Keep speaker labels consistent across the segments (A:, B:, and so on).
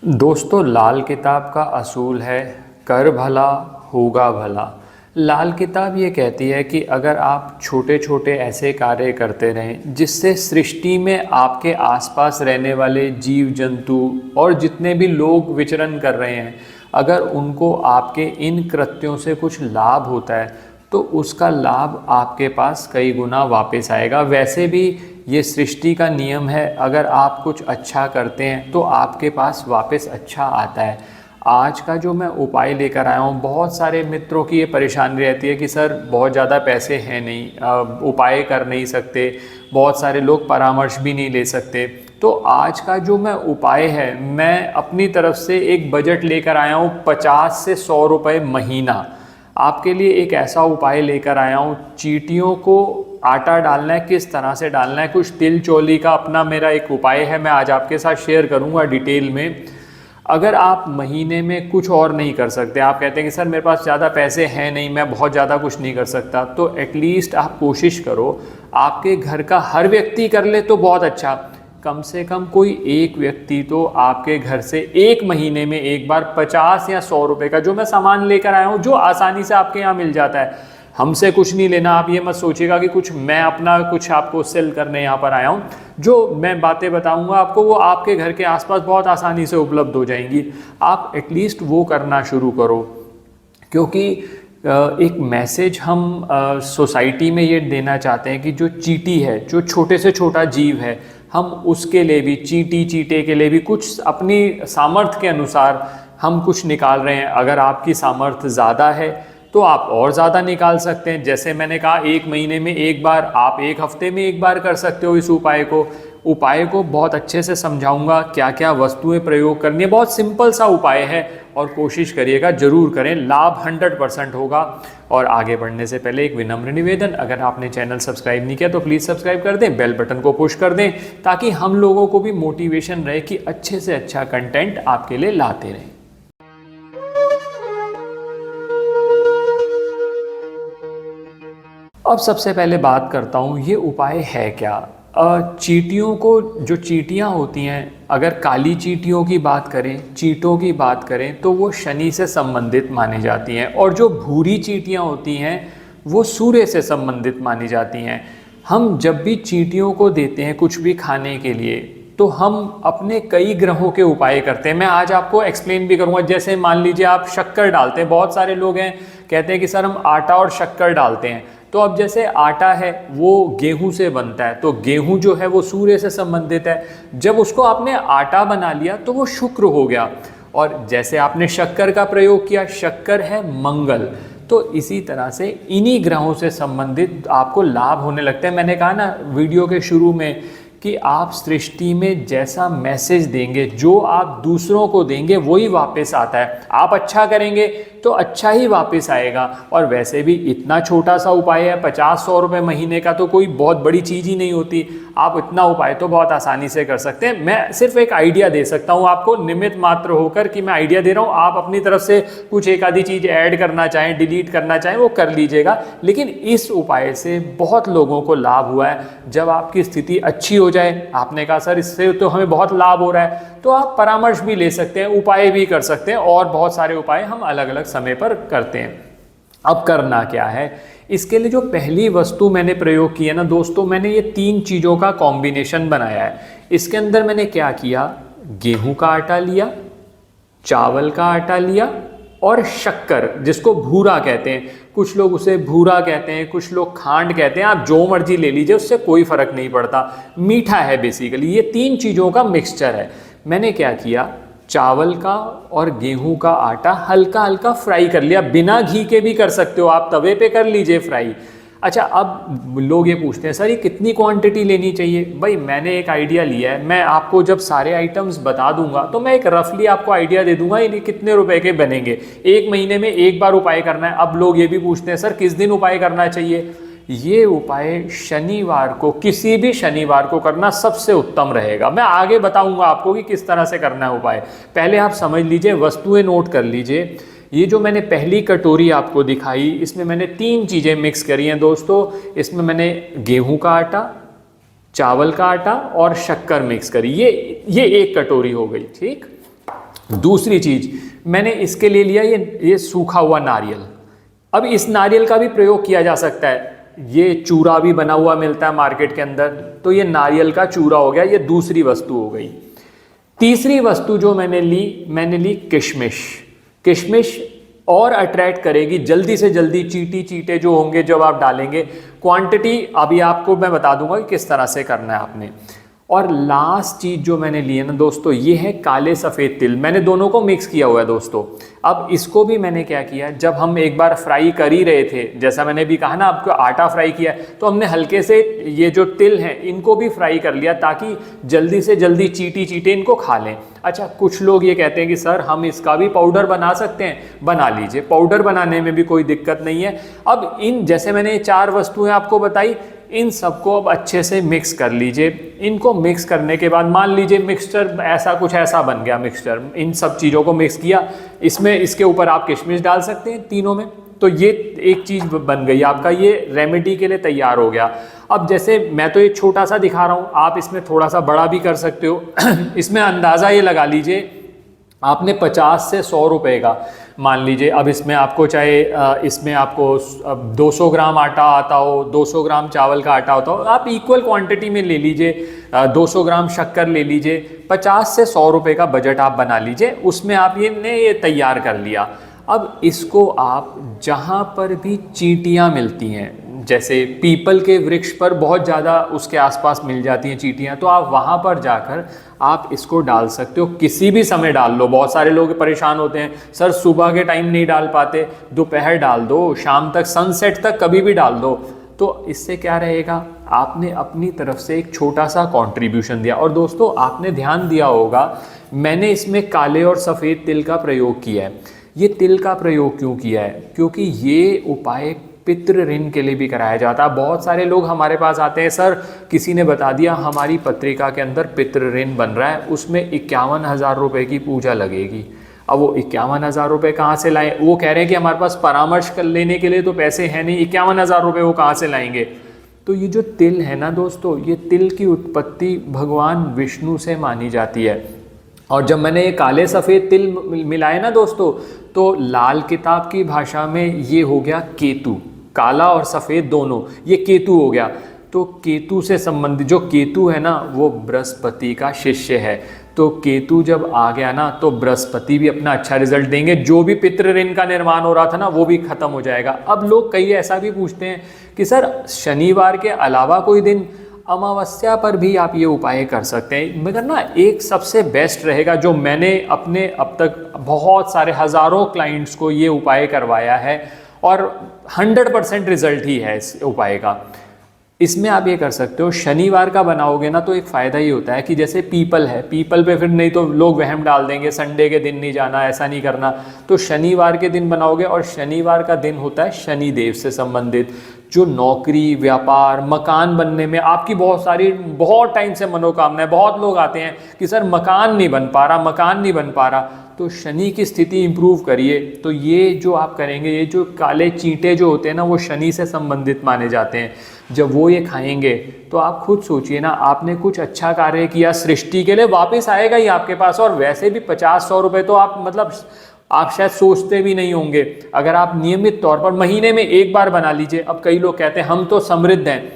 A: दोस्तों, लाल किताब का असूल है कर भला होगा भला। लाल किताब ये कहती है कि अगर आप छोटे छोटे ऐसे कार्य करते रहें जिससे सृष्टि में आपके आसपास रहने वाले जीव जंतु और जितने भी लोग विचरण कर रहे हैं, अगर उनको आपके इन कृत्यों से कुछ लाभ होता है तो उसका लाभ आपके पास कई गुना वापस आएगा। वैसे भी ये सृष्टि का नियम है, अगर आप कुछ अच्छा करते हैं तो आपके पास वापस अच्छा आता है। आज का जो मैं उपाय लेकर आया हूँ, बहुत सारे मित्रों की ये परेशानी रहती है कि सर बहुत ज़्यादा पैसे हैं नहीं, उपाय कर नहीं सकते, बहुत सारे लोग परामर्श भी नहीं ले सकते। तो आज का जो मैं उपाय है, मैं अपनी तरफ से एक बजट लेकर आया हूँ 50 से 100 रुपये महीना। आपके लिए एक ऐसा उपाय लेकर आया हूँ। चींटियों को आटा डालना है, किस तरह से डालना है, कुछ तिल चौली का अपना मेरा एक उपाय है, मैं आज आपके साथ शेयर करूँगा डिटेल में। अगर आप महीने में कुछ और नहीं कर सकते, आप कहते हैं कि सर मेरे पास ज़्यादा पैसे हैं नहीं, मैं बहुत ज़्यादा कुछ नहीं कर सकता, तो एटलीस्ट आप कोशिश करो आपके घर का हर व्यक्ति कर ले तो बहुत अच्छा, कम से कम कोई एक व्यक्ति तो आपके घर से एक महीने में एक बार 50 या 100 रुपये का, जो मैं सामान लेकर आया हूँ जो आसानी से आपके यहाँ मिल जाता है, हमसे कुछ नहीं लेना। आप ये मत सोचिएगा कि कुछ मैं अपना कुछ आपको सेल करने यहाँ पर आया हूँ। जो मैं बातें बताऊँगा आपको वो आपके घर के आसपास बहुत आसानी से उपलब्ध हो जाएंगी। आप एटलीस्ट वो करना शुरू करो, क्योंकि एक मैसेज हम सोसाइटी में ये देना चाहते हैं कि जो चींटी है, जो छोटे से छोटा जीव है, हम उसके लिए भी, चींटे के लिए भी कुछ अपनी सामर्थ्य के अनुसार हम कुछ निकाल रहे हैं। अगर आपकी सामर्थ्य ज़्यादा है तो आप और ज़्यादा निकाल सकते हैं। जैसे मैंने कहा, एक महीने में एक बार, आप एक हफ्ते में एक बार कर सकते हो। इस उपाय को बहुत अच्छे से समझाऊंगा, क्या क्या वस्तुएं प्रयोग करनी है। बहुत सिंपल सा उपाय है और कोशिश करिएगा, ज़रूर करें, लाभ 100% होगा। और आगे बढ़ने से पहले एक विनम्र निवेदन, अगर आपने चैनल सब्सक्राइब नहीं किया तो प्लीज़ सब्सक्राइब कर दें, बेल बटन को पुश कर दें, ताकि हम लोगों को भी मोटिवेशन रहे कि अच्छे से अच्छा कंटेंट आपके लिए लाते रहें। अब सबसे पहले बात करता हूँ ये उपाय है क्या। चींटियों को, जो चींटियाँ होती हैं, अगर काली चींटियों की बात करें, चींटों की बात करें, तो वो शनि से संबंधित मानी जाती हैं, और जो भूरी चींटियाँ होती हैं वो सूर्य से संबंधित मानी जाती हैं। हम जब भी चींटियों को देते हैं कुछ भी खाने के लिए, तो हम अपने कई ग्रहों के उपाय करते हैं। मैं आज आपको एक्सप्लेन भी करूँगा। जैसे मान लीजिए आप शक्कर डालते हैं, बहुत सारे लोग हैं कहते हैं कि सर हम आटा और शक्कर डालते हैं। तो अब जैसे आटा है वो गेहूं से बनता है, तो गेहूं जो है वो सूर्य से संबंधित है। जब उसको आपने आटा बना लिया तो वो शुक्र हो गया। और जैसे आपने शक्कर का प्रयोग किया, शक्कर है मंगल। तो इसी तरह से इन्हीं ग्रहों से संबंधित आपको लाभ होने लगते हैं। मैंने कहा ना वीडियो के शुरू में कि आप सृष्टि में जैसा मैसेज देंगे, जो आप दूसरों को देंगे वही वापस आता है। आप अच्छा करेंगे तो अच्छा ही वापस आएगा। और वैसे भी इतना छोटा सा उपाय है, 50-100 रुपये महीने का, तो कोई बहुत बड़ी चीज़ ही नहीं होती। आप इतना उपाय तो बहुत आसानी से कर सकते हैं। मैं सिर्फ एक आइडिया दे सकता हूँ आपको, निमित्त मात्र होकर कि मैं आइडिया दे रहा हूँ। आप अपनी तरफ से कुछ एक आधी चीज़ ऐड करना चाहें, डिलीट करना चाहें, वो कर लीजिएगा। लेकिन इस उपाय से बहुत लोगों को लाभ हुआ है। जब आपकी स्थिति अच्छी हो जाए, आपने कहा सर इससे तो हमें बहुत लाभ हो रहा है, तो आप परामर्श भी ले सकते हैं, उपाय भी कर सकते हैं, और बहुत सारे उपाय हम अलग अलग समय पर करते हैं। अब करना क्या है, इसके लिए जो पहली वस्तु मैंने प्रयोग की है ना दोस्तों, मैंने ये 3 चीज़ों का कॉम्बिनेशन बनाया है। इसके अंदर मैंने क्या किया, गेहूं का आटा लिया, चावल का आटा लिया, और शक्कर, जिसको भूरा कहते हैं, कुछ लोग उसे भूरा कहते हैं, कुछ लोग खांड कहते हैं, आप जो मर्जी ले लीजिए, उससे कोई फर्क नहीं पड़ता, मीठा है बेसिकली। ये 3 चीज़ों का मिक्सचर है। मैंने क्या किया, चावल का और गेहूं का आटा हल्का हल्का फ्राई कर लिया, बिना घी के भी कर सकते हो, आप तवे पे कर लीजिए फ्राई। अच्छा, अब लोग ये पूछते हैं सर ये कितनी क्वांटिटी लेनी चाहिए। भाई मैंने एक आइडिया लिया है, मैं आपको जब सारे आइटम्स बता दूंगा तो मैं एक रफली आपको आइडिया दे दूंगा ये कितने रुपए के बनेंगे। एक महीने में एक बार उपाय करना है। अब लोग ये भी पूछते हैं सर किस दिन उपाय करना चाहिए। ये उपाय शनिवार को, किसी भी शनिवार को करना सबसे उत्तम रहेगा। मैं आगे बताऊंगा आपको कि किस तरह से करना है उपाय। पहले आप समझ लीजिए, वस्तुएं नोट कर लीजिए। ये जो मैंने पहली कटोरी आपको दिखाई, इसमें मैंने 3 चीज़ें मिक्स करी हैं दोस्तों। इसमें मैंने गेहूं का आटा, चावल का आटा और शक्कर मिक्स करी। ये एक कटोरी हो गई, ठीक। दूसरी चीज़ मैंने इसके लिए लिया ये सूखा हुआ नारियल। अब इस नारियल का भी प्रयोग किया जा सकता है, ये चूरा भी बना हुआ मिलता है मार्केट के अंदर, तो ये नारियल का चूरा हो गया, ये दूसरी वस्तु हो गई। तीसरी वस्तु जो मैंने ली किशमिश। किशमिश और अट्रैक्ट करेगी, जल्दी से जल्दी चीटे जो होंगे जब आप डालेंगे। क्वांटिटी अभी आपको मैं बता दूंगा कि किस तरह से करना है आपने। और लास्ट चीज़ जो मैंने ली है ना दोस्तों, ये है काले सफ़ेद तिल। मैंने दोनों को मिक्स किया हुआ है दोस्तों। अब इसको भी मैंने क्या किया, जब हम एक बार फ्राई कर ही रहे थे, जैसा मैंने भी कहा ना आपको आटा फ्राई किया, तो हमने हल्के से ये जो तिल हैं इनको भी फ्राई कर लिया ताकि जल्दी से जल्दी चीटे इनको खा लें। अच्छा, कुछ लोग ये कहते हैं कि सर हम इसका भी पाउडर बना सकते हैं। बना लीजिए, पाउडर बनाने में भी कोई दिक्कत नहीं है। अब जैसे मैंने ये 4 वस्तुएं आपको बताई, इन सबको अब अच्छे से मिक्स कर लीजिए। इनको मिक्स करने के बाद मान लीजिए मिक्सचर ऐसा बन गया मिक्सचर, इन सब चीज़ों को मिक्स किया। इसमें इसके ऊपर आप किशमिश डाल सकते हैं तीनों में, तो ये एक चीज़ बन गई आपका, ये रेमेडी के लिए तैयार हो गया। अब जैसे मैं तो ये छोटा सा दिखा रहा हूँ, आप इसमें थोड़ा सा बड़ा भी कर सकते हो। इसमें अंदाज़ा ये लगा लीजिए आपने 50 से 100 रुपए का मान लीजिए। अब इसमें आपको चाहे इसमें आपको 200 ग्राम आटा आता हो, 200 ग्राम चावल का आटा होता हो, आप इक्वल क्वांटिटी में ले लीजिए। 200 ग्राम शक्कर ले लीजिए। 50 से 100 रुपए का बजट आप बना लीजिए, उसमें आप ये तैयार कर लिया। अब इसको आप जहाँ पर भी चींटियाँ मिलती हैं, जैसे पीपल के वृक्ष पर बहुत ज़्यादा उसके आसपास मिल जाती हैं चींटियाँ, तो आप वहाँ पर जाकर आप इसको डाल सकते हो। किसी भी समय डाल लो। बहुत सारे लोग परेशान होते हैं, सर सुबह के टाइम नहीं डाल पाते, दोपहर डाल दो, शाम तक, सनसेट तक कभी भी डाल दो। तो इससे क्या रहेगा, आपने अपनी तरफ से एक छोटा सा कंट्रीब्यूशन दिया। और दोस्तों आपने ध्यान दिया होगा, मैंने इसमें काले और सफ़ेद तिल का प्रयोग किया है। ये तिल का प्रयोग क्यों किया है, क्योंकि ये उपाय पितृ ऋण के लिए भी कराया जाता है। बहुत सारे लोग हमारे पास आते हैं, सर किसी ने बता दिया हमारी पत्रिका के अंदर पितृ ऋण बन रहा है, उसमें 51,000 रुपये की पूजा लगेगी। अब वो 51,000 रुपये कहाँ से लाएं? वो कह रहे हैं कि हमारे पास परामर्श कर लेने के लिए तो पैसे हैं नहीं, 51,000 रुपये वो कहाँ से लाएंगे? तो ये जो तिल है ना दोस्तों, ये तिल की उत्पत्ति भगवान विष्णु से मानी जाती है। और जब मैंने ये काले सफ़ेद तिल मिलाए ना दोस्तों, तो लाल किताब की भाषा में ये हो गया केतु। काला और सफ़ेद दोनों, ये केतु हो गया। तो केतु से संबंधित जो केतु है ना, वो बृहस्पति का शिष्य है। तो केतु जब आ गया ना, तो बृहस्पति भी अपना अच्छा रिजल्ट देंगे। जो भी पितृ ऋण का निर्माण हो रहा था ना, वो भी खत्म हो जाएगा। अब लोग कई ऐसा भी पूछते हैं कि सर शनिवार के अलावा कोई दिन, अमावस्या पर भी आप ये उपाय कर सकते हैं। मगर ना एक सबसे बेस्ट रहेगा, जो मैंने अपने अब तक बहुत सारे हज़ारों क्लाइंट्स को ये उपाय करवाया है और 100% रिजल्ट ही है इस उपाय का। इसमें आप ये कर सकते हो, शनिवार का बनाओगे ना, तो एक फ़ायदा ये होता है कि जैसे पीपल है, पीपल पे फिर नहीं तो लोग वहम डाल देंगे संडे के दिन नहीं जाना, ऐसा नहीं करना। तो शनिवार के दिन बनाओगे, और शनिवार का दिन होता है शनिदेव से संबंधित। जो नौकरी, व्यापार, मकान बनने में आपकी बहुत टाइम से मनोकामना है। बहुत लोग आते हैं कि सर मकान नहीं बन पा रहा, तो शनि की स्थिति इंप्रूव करिए। तो ये जो आप करेंगे, ये जो काले चींटे जो होते हैं ना, वो शनि से संबंधित माने जाते हैं। जब वो ये खाएंगे तो आप खुद सोचिए ना, आपने कुछ अच्छा कार्य किया सृष्टि के लिए, वापस आएगा ही आपके पास। और वैसे भी 50-100 रुपये तो आप शायद सोचते भी नहीं होंगे। अगर आप नियमित तौर पर महीने में एक बार बना लीजिए। अब कई लोग कहते हैं हम तो समृद्ध हैं,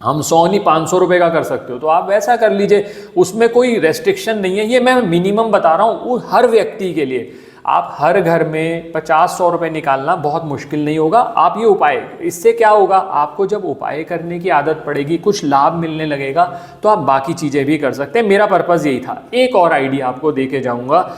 A: हम 100 नहीं 500 रुपये का कर सकते हो, तो आप वैसा कर लीजिए, उसमें कोई रेस्ट्रिक्शन नहीं है। ये मैं मिनिमम बता रहा हूँ हर व्यक्ति के लिए। आप हर घर में 50-100 रुपये निकालना बहुत मुश्किल नहीं होगा। आप ये उपाय, इससे क्या होगा, आपको जब उपाय करने की आदत पड़ेगी, कुछ लाभ मिलने लगेगा, तो आप बाकी चीज़ें भी कर सकते हैं। मेरा पर्पज़ यही था। एक और आइडिया आपको दे के जाऊँगा।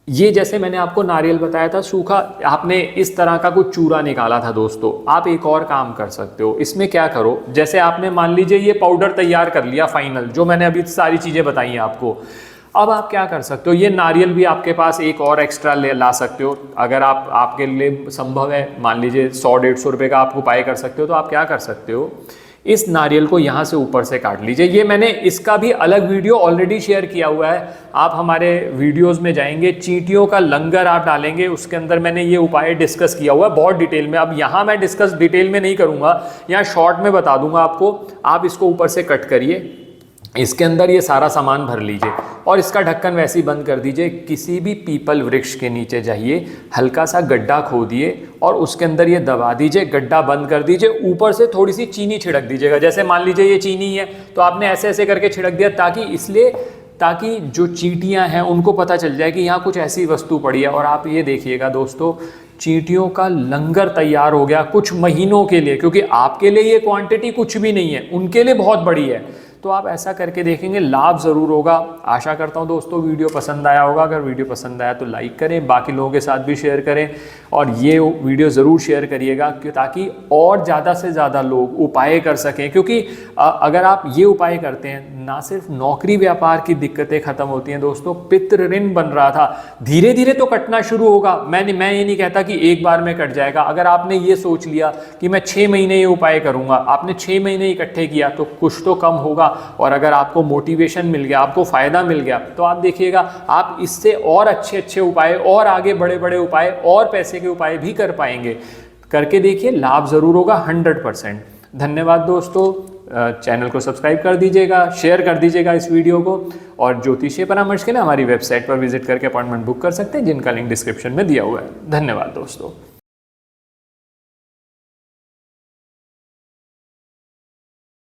A: ये जैसे मैंने आपको नारियल बताया था सूखा, आपने इस तरह का कुछ चूरा निकाला था दोस्तों, आप एक और काम कर सकते हो। इसमें क्या करो, जैसे आपने मान लीजिए ये पाउडर तैयार कर लिया फाइनल, जो मैंने अभी सारी चीज़ें बताई हैं आपको। अब आप क्या कर सकते हो, ये नारियल भी आपके पास एक और एक्स्ट्रा ला सकते हो। अगर आपके लिए संभव है, मान लीजिए 100-150 रुपये का आप उपाय कर सकते हो, तो आप क्या कर सकते हो, इस नारियल को यहाँ से ऊपर से काट लीजिए। ये मैंने इसका भी अलग वीडियो ऑलरेडी शेयर किया हुआ है, आप हमारे वीडियोस में जाएंगे, चींटियों का लंगर आप डालेंगे, उसके अंदर मैंने ये उपाय डिस्कस किया हुआ है बहुत डिटेल में। अब यहाँ मैं डिस्कस डिटेल में नहीं करूँगा, यहाँ शॉर्ट में बता दूंगा आपको। आप इसको ऊपर से कट करिए, इसके अंदर ये सारा सामान भर लीजिए और इसका ढक्कन वैसे ही बंद कर दीजिए। किसी भी पीपल वृक्ष के नीचे जाइए, हल्का सा गड्ढा खोदिए और उसके अंदर ये दबा दीजिए, गड्ढा बंद कर दीजिए, ऊपर से थोड़ी सी चीनी छिड़क दीजिएगा। जैसे मान लीजिए ये चीनी है तो आपने ऐसे ऐसे करके छिड़क दिया, ताकि जो चींटियां हैं उनको पता चल जाए कि यहाँ कुछ ऐसी वस्तु पड़ी है। और आप ये देखिएगा दोस्तों, चींटियों का लंगर तैयार हो गया कुछ महीनों के लिए, क्योंकि आपके लिए ये क्वांटिटी कुछ भी नहीं है, उनके लिए बहुत बड़ी है। तो आप ऐसा करके देखेंगे, लाभ ज़रूर होगा। आशा करता हूँ दोस्तों वीडियो पसंद आया होगा। अगर वीडियो पसंद आया तो लाइक करें, बाकी लोगों के साथ भी शेयर करें और ये वीडियो ज़रूर शेयर करिएगा ताकि और ज़्यादा से ज़्यादा लोग उपाय कर सकें। क्योंकि अगर आप ये उपाय करते हैं, ना सिर्फ नौकरी व्यापार की दिक्कतें ख़त्म होती हैं दोस्तों, पितृ ऋण बन रहा था, धीरे धीरे तो कटना शुरू होगा। मैं ये नहीं कहता कि एक बार में कट जाएगा। अगर आपने ये सोच लिया कि मैं 6 महीने ये उपाय करूँगा, आपने 6 महीने इकट्ठे किया तो कुछ तो कम होगा। और अगर आपको मोटिवेशन मिल गया, आपको फ़ायदा मिल गया, तो आप देखिएगा आप इससे और अच्छे अच्छे उपाय और आगे बड़े बड़े उपाय और पैसे के उपाय भी कर पाएंगे। करके देखिए, लाभ ज़रूर होगा 100%। धन्यवाद दोस्तों। चैनल को सब्सक्राइब कर दीजिएगा, शेयर कर दीजिएगा इस वीडियो को, और ज्योतिषीय परामर्श के लिए हमारी वेबसाइट पर विजिट करके अपॉइंटमेंट बुक कर सकते हैं, जिनका लिंक डिस्क्रिप्शन में दिया हुआ है। धन्यवाद दोस्तों।